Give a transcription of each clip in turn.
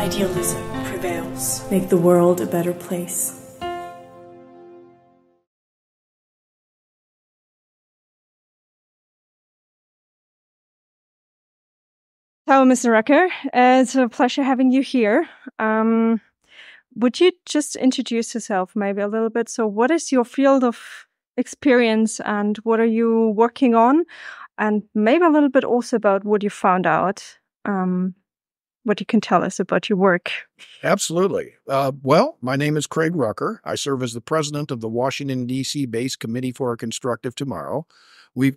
idealism prevails. Make the world a better place. Hello, Mr. Rucker. It's a pleasure having you here. Would you just introduce yourself maybe a little bit? So what is your field of experience and what are you working on? And maybe a little bit also about what you found out, what you can tell us about your work. Absolutely. Well, my name is Craig Rucker. I serve as the president of the Washington, D.C.-based Committee for a Constructive Tomorrow.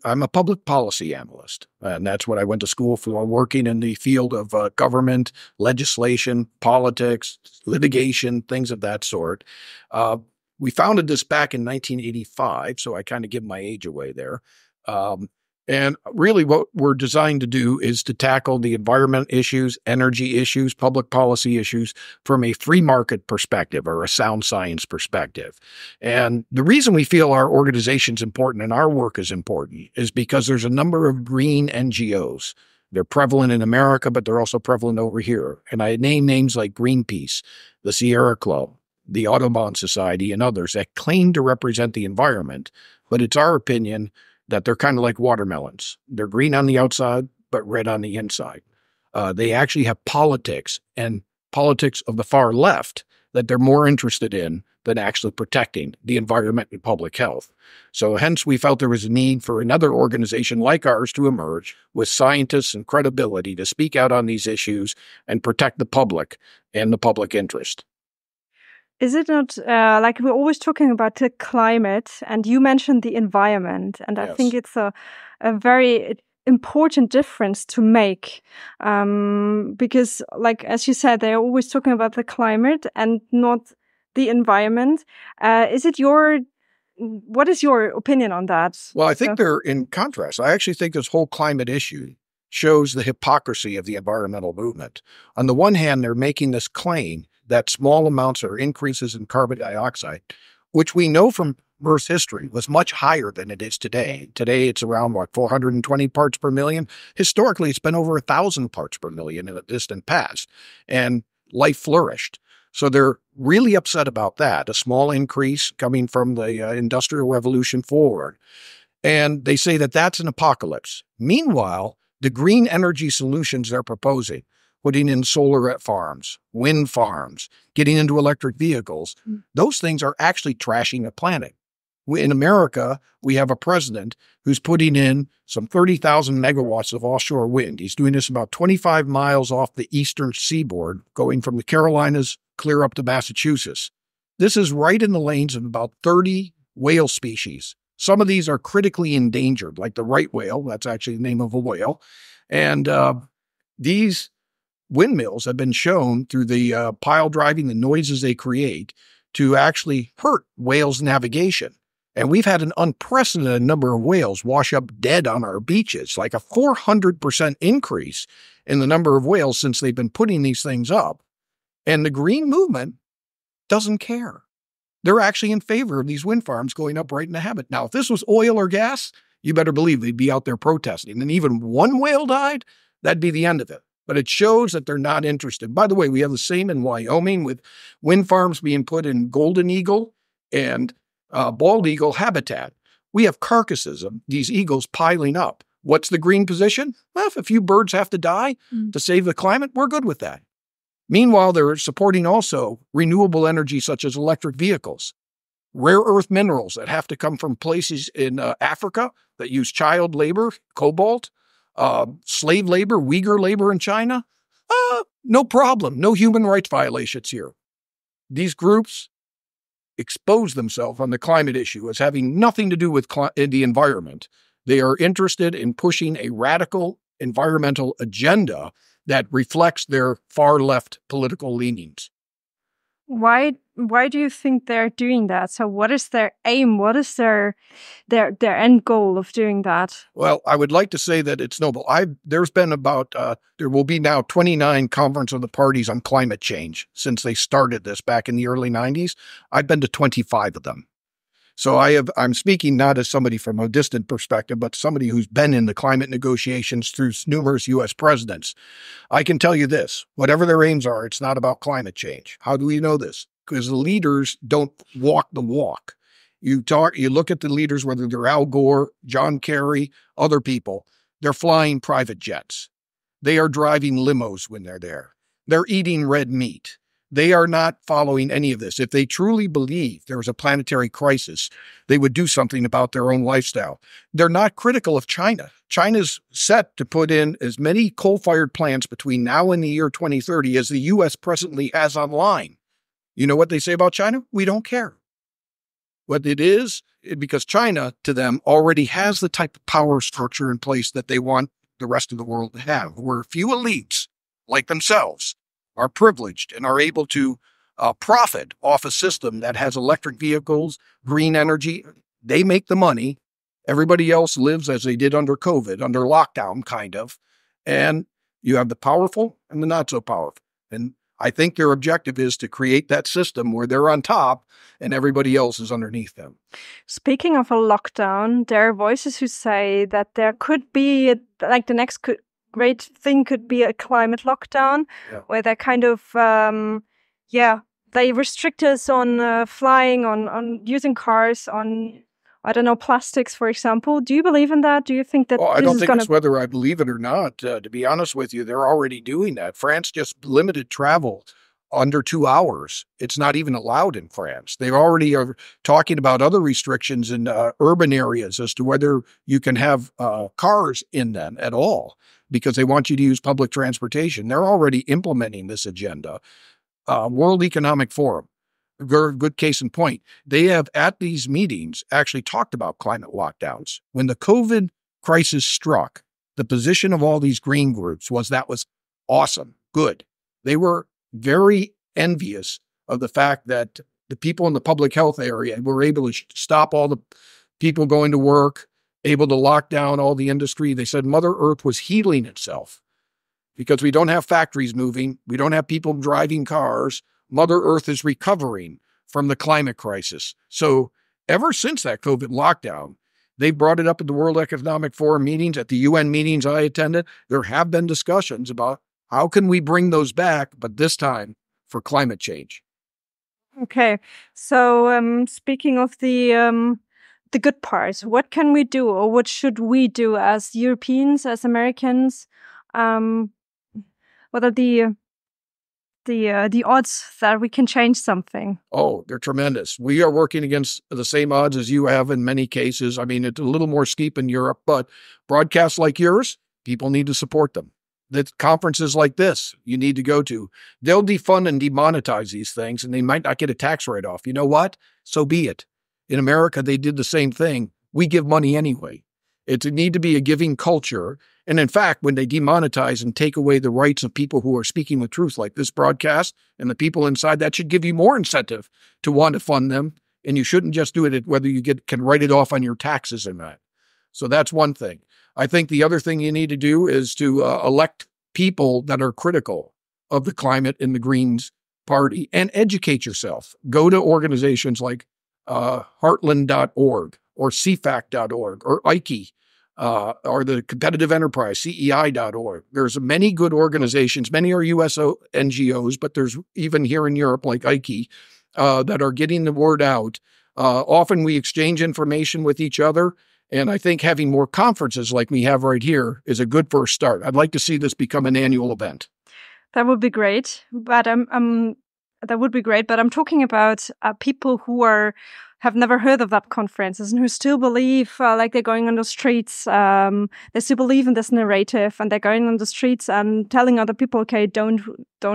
I'm a public policy analyst, and that's what I went to school for, working in the field of government, legislation, politics, litigation, things of that sort. We founded this back in 1985, so I kind of give my age away there. And really what we're designed to do is to tackle the environment issues, energy issues, public policy issues from a free market perspective or a sound science perspective. And the reason we feel our organization's important and our work is important is because there's a number of green NGOs. They're prevalent in America, but they're also prevalent over here. And I name names like Greenpeace, the Sierra Club, the Audubon Society, and others that claim to represent the environment. But it's our opinion that they're kind of like watermelons. They're green on the outside, but red on the inside. They actually have politics, and politics of the far left, that they're more interested in than actually protecting the environment and public health. So hence we felt there was a need for another organization like ours to emerge with scientists and credibility to speak out on these issues and protect the public and the public interest. Is it not like we're always talking about the climate, and you mentioned the environment, and Yes. I think it's a very important difference to make because, like as you said, they're always talking about the climate and not the environment. What is your opinion on that? Well, I think they're in contrast. I actually think this whole climate issue shows the hypocrisy of the environmental movement. On the one hand, they're making this claim that small amounts or increases in carbon dioxide, which we know from Earth's history was much higher than it is today. Today, it's around, 420 parts per million? Historically, it's been over 1,000 parts per million in the distant past, and life flourished. So they're really upset about that, a small increase coming from the Industrial Revolution forward. And they say that that's an apocalypse. Meanwhile, the green energy solutions they're proposing, putting in solar farms, wind farms, getting into electric vehicles, those things are actually trashing the planet. In America, we have a president who's putting in some 30,000 megawatts of offshore wind. He's doing this about 25 miles off the eastern seaboard, going from the Carolinas clear up to Massachusetts. This is right in the lanes of about 30 whale species. Some of these are critically endangered, like the right whale. That's actually the name of a whale. And these windmills have been shown through the pile driving, the noises they create, to actually hurt whales' navigation. And we've had an unprecedented number of whales wash up dead on our beaches, like a 400% increase in the number of whales since they've been putting these things up. And the green movement doesn't care. They're actually in favor of these wind farms going up right in the habit. Now, if this was oil or gas, you better believe they'd be out there protesting. And even one whale died, that'd be the end of it. But it shows that they're not interested. By the way, we have the same in Wyoming with wind farms being put in golden eagle and bald eagle habitat. We have carcasses of these eagles piling up. What's the green position? Well, if a few birds have to die to save the climate, we're good with that. Meanwhile, they're supporting also renewable energy such as electric vehicles, rare earth minerals that have to come from places in Africa that use child labor, cobalt, slave labor, Uyghur labor in China. No problem. No human rights violations here. These groups expose themselves on the climate issue as having nothing to do with the environment. They are interested in pushing a radical environmental agenda that reflects their far left political leanings. Why do you think they're doing that? So what is their aim? What is their end goal of doing that? Well, I would like to say that it's noble. There's been about, there will be now 29 Conference of the Parties on climate change since they started this back in the early 90s. I've been to 25 of them. So I'm speaking not as somebody from a distant perspective, but somebody who's been in the climate negotiations through numerous U.S. presidents. I can tell you this, whatever their aims are, it's not about climate change. How do we know this? Because the leaders don't walk the walk. You look at the leaders, whether they're Al Gore, John Kerry, other people, they're flying private jets. They are driving limos when they're there. They're eating red meat. They are not following any of this. If they truly believe there was a planetary crisis, they would do something about their own lifestyle. They're not critical of China. China's set to put in as many coal-fired plants between now and the year 2030 as the U.S. presently has online. You know what they say about China? We don't care. What it is, because China, to them, already has the type of power structure in place that they want the rest of the world to have, where a few elites, like themselves, are privileged and are able to profit off a system that has electric vehicles, green energy. They make the money. Everybody else lives as they did under COVID, under lockdown, kind of. And you have the powerful and the not so powerful. And I think their objective is to create that system where they're on top and everybody else is underneath them. Speaking of a lockdown, there are voices who say that there could be, like the next great thing could be a climate lockdown, where they're kind of, they restrict us on flying, on using cars, on, I don't know, plastics, for example. Do you believe in that? Do you think that I don't think it's whether I believe it or not. To be honest with you, they're already doing that. France just limited travel under 2 hours. It's not even allowed in France. They already are talking about other restrictions in urban areas as to whether you can have cars in them at all, because they want you to use public transportation. They're already implementing this agenda. World Economic Forum, good case in point. They have at these meetings actually talked about climate lockdowns. When the COVID crisis struck, the position of all these green groups was that was awesome, good. They were very envious of the fact that the people in the public health area were able to stop all the people going to work, able to lock down all the industry. They said Mother Earth was healing itself because we don't have factories moving. We don't have people driving cars. Mother Earth is recovering from the climate crisis. So ever since that COVID lockdown, they brought it up at the World Economic Forum meetings, at the UN meetings I attended. There have been discussions about how can we bring those back, but this time for climate change. Okay. So speaking of the good parts, what can we do, or what should we do as Europeans, as Americans? What are the odds that we can change something? Oh, they're tremendous. We are working against the same odds as you have in many cases. I mean, it's a little more steep in Europe, but broadcasts like yours, people need to support them. The conferences like this you need to go to. They'll defund and demonetize these things, and they might not get a tax write-off. You know what? So be it. In America, they did the same thing. We give money anyway. It need to be a giving culture. And in fact, when they demonetize and take away the rights of people who are speaking the truth, like this broadcast, and the people inside, that should give you more incentive to want to fund them. And you shouldn't just do it whether you can write it off on your taxes or not. So that's one thing. I think the other thing you need to do is to elect people that are critical of the climate in the Greens Party and educate yourself. Go to organizations like Heartland.org or CFAC.org or IKEK or the Competitive Enterprise, CEI.org. There's many good organizations. Many are US NGOs, but there's even here in Europe like IKEK that are getting the word out. Often we exchange information with each other. And I think having more conferences like we have right here is a good first start. I'd like to see this become an annual event. That would be great. But I'm talking about people who have never heard of that conferences and who still believe like they're going on the streets. They still believe in this narrative, and they're going on the streets and telling other people, okay, don't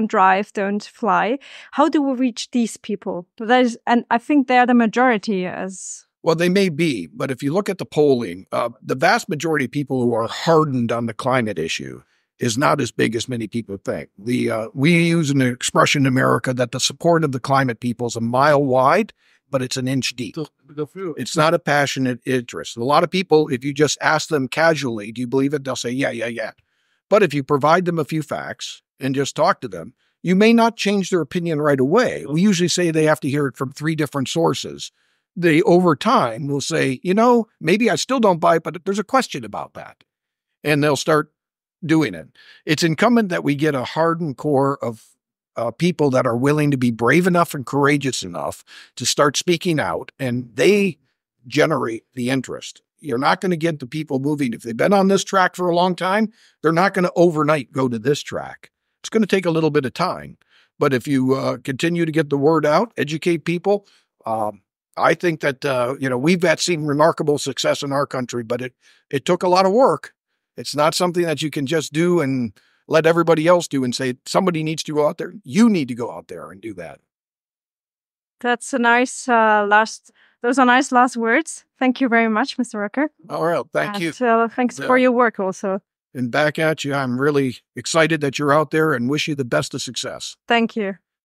drive, don't fly. How do we reach these people? And I think they're the majority as. Well, they may be, but if you look at the polling, the vast majority of people who are hardened on the climate issue is not as big as many people think. We use an expression in America that the support of the climate people is a mile wide, but it's an inch deep. It's not a passionate interest. A lot of people, if you just ask them casually, do you believe it? They'll say, yeah. But if you provide them a few facts and just talk to them, you may not change their opinion right away. We usually say they have to hear it from 3 different sources. they over time will say, maybe I still don't buy it, but there's a question about that. And they'll start doing it. It's incumbent that we get a hardened core of people that are willing to be brave enough and courageous enough to start speaking out, and they generate the interest. You're not going to get the people moving. If they've been on this track for a long time, they're not going to overnight go to this track. It's going to take a little bit of time. But if you continue to get the word out, educate people, I think that, we've seen remarkable success in our country, but it took a lot of work. It's not something that you can just do and let everybody else do and say, somebody needs to go out there. You need to go out there and do that. That's a nice those are nice last words. Thank you very much, Mr. Rucker. All right. Thank you. Thanks for your work also. And back at you. I'm really excited that you're out there and wish you the best of success. Thank you.